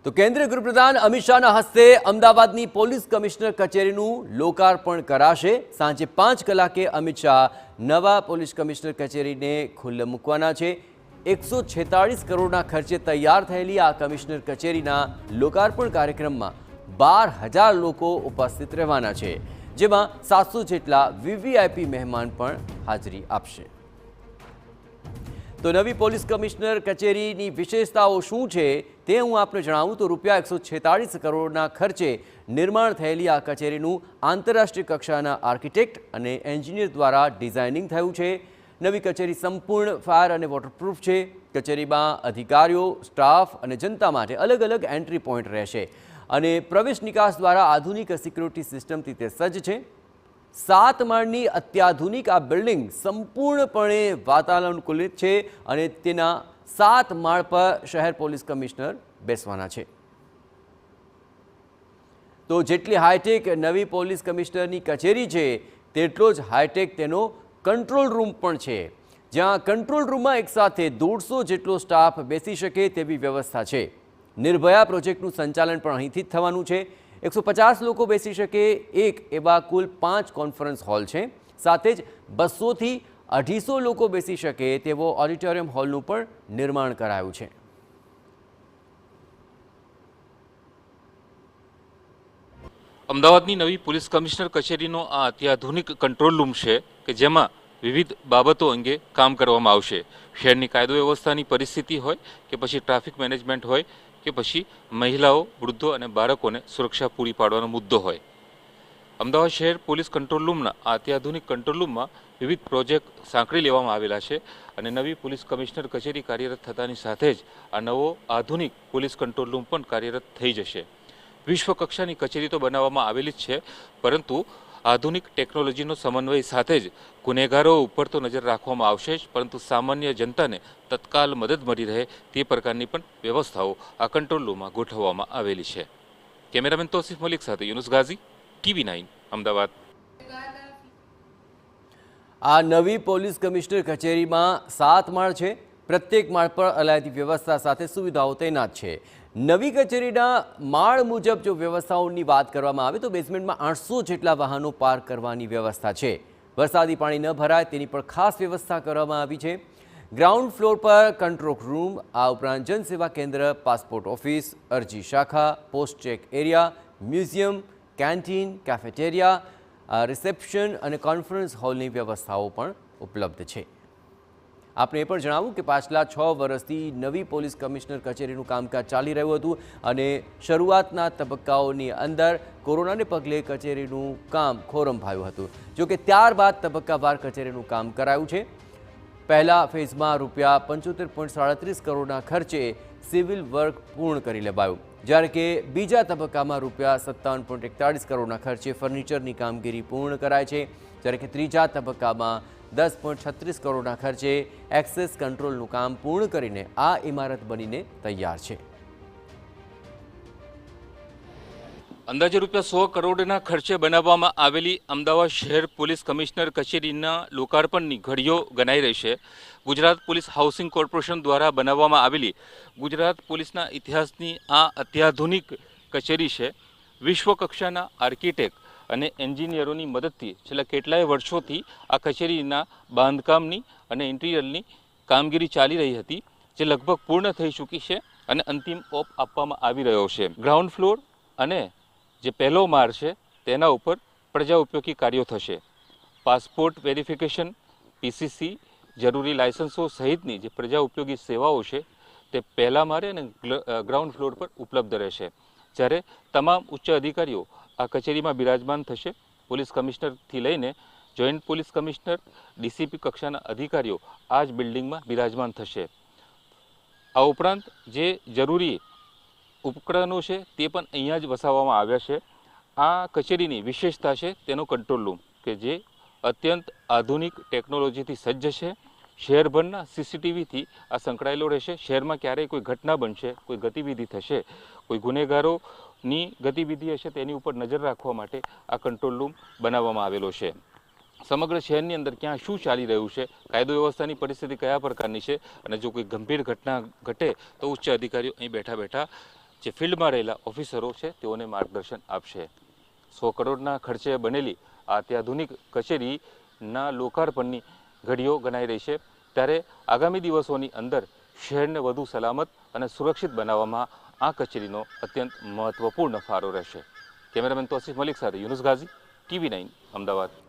તો કેન્દ્રીય ગૃહપ્રધાન અમિત શાહના હસ્તે અમદાવાદની પોલીસ કમિશનર કચેરીનું લોકાર્પણ કરાશે। સાંજે 5 કલાકે અમિત શાહ નવા પોલીસ કમિશનર કચેરીને ખુલ્લે મૂકવાના છે। 146 કરોડના ખર્ચે તૈયાર થયેલી આ કમિશનર કચેરીના લોકાર્પણ કાર્યક્રમમાં 12,000 લોકો ઉપસ્થિત રહેવાના છે, જેમાં 700 જેટલા વીવીઆઈપી મહેમાન પણ હાજરી આપશે। तो नवी पोलीस कमिश्नर कचेरी विशेषताओं शू है ते हूँ आपने जणावुं तो रूपिया 146 करोड़ना खर्चे निर्माण थयेली आ कचेरीनुं आंतरराष्ट्रीय कक्षाना आर्किटेक्ट और एंजीनियर द्वारा डिजाइनिंग थयुं छे। नवी कचेरी संपूर्ण फायर और वॉटरप्रूफ है। कचेरी में अधिकारीओ, स्टाफ और जनता माटे अलग अलग एंट्री पॉइंट रहेशे और प्रवेश निकास द्वारा आधुनिक सिक्योरिटी सिस्टम थी ते सज्ज है। 7 माळनी अत्याधुनिक आ बिल्डिंग संपूर्णपणे वातानुकूलित है और तेना 7 माळ पर शहर पोलीस कमिश्नर बेसवाना है। तो जेटली हाईटेक नवी पोलीस कमिश्नरनी कचेरी है तेटलो ज हाईटेक तेनो कंट्रोल रूम पण छे, ज्यां कंट्रोल रूम में एक साथे 150 जेटलो स्टाफ बेसी शके तेवी व्यवस्था है। निर्भया प्रोजेक्टनुं संचालन पण अहींथी ज थवानुं छे। 150 लोग बेसी शके एक एवा कुल 5 कॉन्फरन्स हॉल है। साथ ज 200 थी 250 लोग बेसी शके तेवो ऑडिटोरियम हॉलनुं पण निर्माण करायुं छे। अमदावादनी नवी पोलीस कमिश्नर कचेरीनो आ अत्याधुनिक कंट्रोल रूम है कि जेमां विविध बाबतों अंगे काम करवामां आवशे। शहरनी कायदो व्यवस्थानी परिस्थिति होय के पछी ट्राफिक मैनेजमेंट होय के पछी महिलाओं, वृद्धों और बाळकोने सुरक्षा पूरी पाडवानो मुद्दो होय। अमदावाद शहर पोलीस कंट्रोल रूमना अत्याधुनिक कंट्रोल रूम में विविध प्रोजेक्ट सांकળી लेवामां आवेला छे અને नवी पोलीस कमिश्नर कचेरी कार्यरत थतानी साथे ज आ नवो आधुनिक पोलीस कंट्रोल रूम पण कार्यरत थई जशे। विश्व कक्षानी कचेरी तो बनाववामां आवेली ज छे, परंतु आधुनिक टेक्नोलॉजीनो समन्वय साथे ज गुनेगारों उपर तो नजर राखवामां आवशे ज, परंतु सामान्य जनताने तत्काल मदद मळी रहे ते प्रकारनी पण व्यवस्थाओं आ कंट्रोल रूम में गोठववामां आवेली छे। कैमरामेन तौसीफ मलिक साथे यूनुस गाजी, TV9 अमदावाद। आ नवी पोलीस कमिश्नर कचेरी में 7 माळ है। प्रत्येक माळ पर अलायदी व्यवस्था साथे सुविधाओं तैनात है। नवी कचेरीना माळ मुजब जो व्यवस्थाओं की बात करवामां आवे तो बेसमेंट में 800 जेटला वाहनों पार्क करवानी व्यवस्था है। वरसादी पाणी न भराय तेनी पर खास व्यवस्था करवामां आवी छे। ग्राउंड फ्लोर पर कंट्रोल रूम, आ उपरांत जनसेवा केन्द्र, पासपोर्ट ऑफिस, अरजी शाखा, post check area, museum, canteen, cafeteria, reception और कॉन्फ्रन्स हॉल की व्यवस्थाओं पण उपलब्ध है। आपने ए पण जणाव्युं के पाछला 6 वर्षथी नवी पोलीस कमिश्नर कचेरीनुं कामकाज चाली रह्युं हतुं अने शरूआतना तबक्काओनी अंदर कोरोनाने पगले कचेरीनुं काम खोरंभायुं हतुं। जो कि त्यारबाद तबक्कावार कचेरीनुं काम करायुं छे। पहला फेज में रूपिया 75.37 करोड़ना खर्चे सिविल वर्क पूर्ण कर लेवायुं, ज्यारे के बीजा तबक्का में रूपिया 57.41 करोड़ना खर्चे फर्निचर की कामगीरी पूर्ण कराय छे, ज्यारे के त्रीजा तबक्का में 10.36 करोड़ना खर्चे एक्सेस कंट्रोलनुं काम पूर्ण करीने आ इमारत बनीने तैयार है। अंदाजे रूपिया 100 करोड़ना खर्चे बनाववामां आवेली अमदावाद शहर पोलीस कमिश्नर कचेरीना लोकार्पणनी घड़ीओ गणाई रही है। गुजरात पोलीस हाउसिंग कॉर्पोरेशन द्वारा बनाववामां आवेली गुजरात पोलीसना इतिहासनी आ अत्याधुनिक कचेरी है। विश्व कक्षाना आर्किटेक्ट અને એન્જિનિયરોની મદદથી છેલ્લા કેટલાય વર્ષોથી આ કચેરીના બાંધકામની અને ઇન્ટિરિયરની કામગીરી ચાલી રહી હતી, જે લગભગ પૂર્ણ થઈ ચૂકી છે અને અંતિમ ઓપ આપવામાં આવી રહ્યો છે। ગ્રાઉન્ડ ફ્લોર અને જે પહેલો માળ છે તેના ઉપર પ્રજા ઉપયોગી કાર્યો થશે। પાસપોર્ટ વેરિફિકેશન, પીસીસી, જરૂરી લાયસન્સો સહિતની જે પ્રજા ઉપયોગી સેવાઓ છે તે પહેલા માળે અને ગ્રાઉન્ડ ફ્લોર પર ઉપલબ્ધ રહેશે, જ્યારે તમામ ઉચ્ચ અધિકારીઓ आ कचेरी में बिराजमान थशे। पोलीस कमिश्नर थी लईने जॉइंट पोलीस कमिश्नर, डीसीपी कक्षाना अधिकारीओ आज बिल्डिंग में बिराजमान थशे। आ उपरांत जे जरूरी उपकरणों छे ते पण अहींया ज वसाववामां आव्या छे। आ कचेरीनी विशेषता छे तेनो कंट्रोल रूम के जे अत्यंत आधुनिक टेक्नोलॉजी थी सज्ज है। शहरभરના सीसीटीवी थी आ संकळायेलो रहेशे। शहर में क्यारेय कोई घटना बनशे, कोई गतिविधि थशे, कोई गुनेगारों नी गतिविधि हशे तेनी उपर नजर राखवा माटे आ कंट्रोल रूम बनाववामां आवेलो छे। समग्र शहरनी अंदर क्या शुं चाली रह्युं छे, कायदो व्यवस्थानी परिस्थिति कया प्रकारनी छे, अने जो कोई गंभीर घटना घटे तो उच्च अधिकारीओ अहीं बैठा बैठा જે ફિલ્ડમાં રહેલા ઓફિસરો છે તેઓને માર્ગદર્શન આપશે. 100 કરોડના ખર્ચે બનેલી આ અત્યાધુનિક કચેરીના લોકાર્પણની ઘડીઓ ગણાઈ રહી છે. ત્યારે આગામી દિવસોની અંદર શહેરને વધુ સલામત અને સુરક્ષિત બનાવવામાં આ કચેરીનો અત્યંત મહત્વપૂર્ણ ફાળો રહેશે. કેમેરામેન તોસીફ મલિક સાથે યુનુસ ગાઝી, TV9 અમદાવાદ.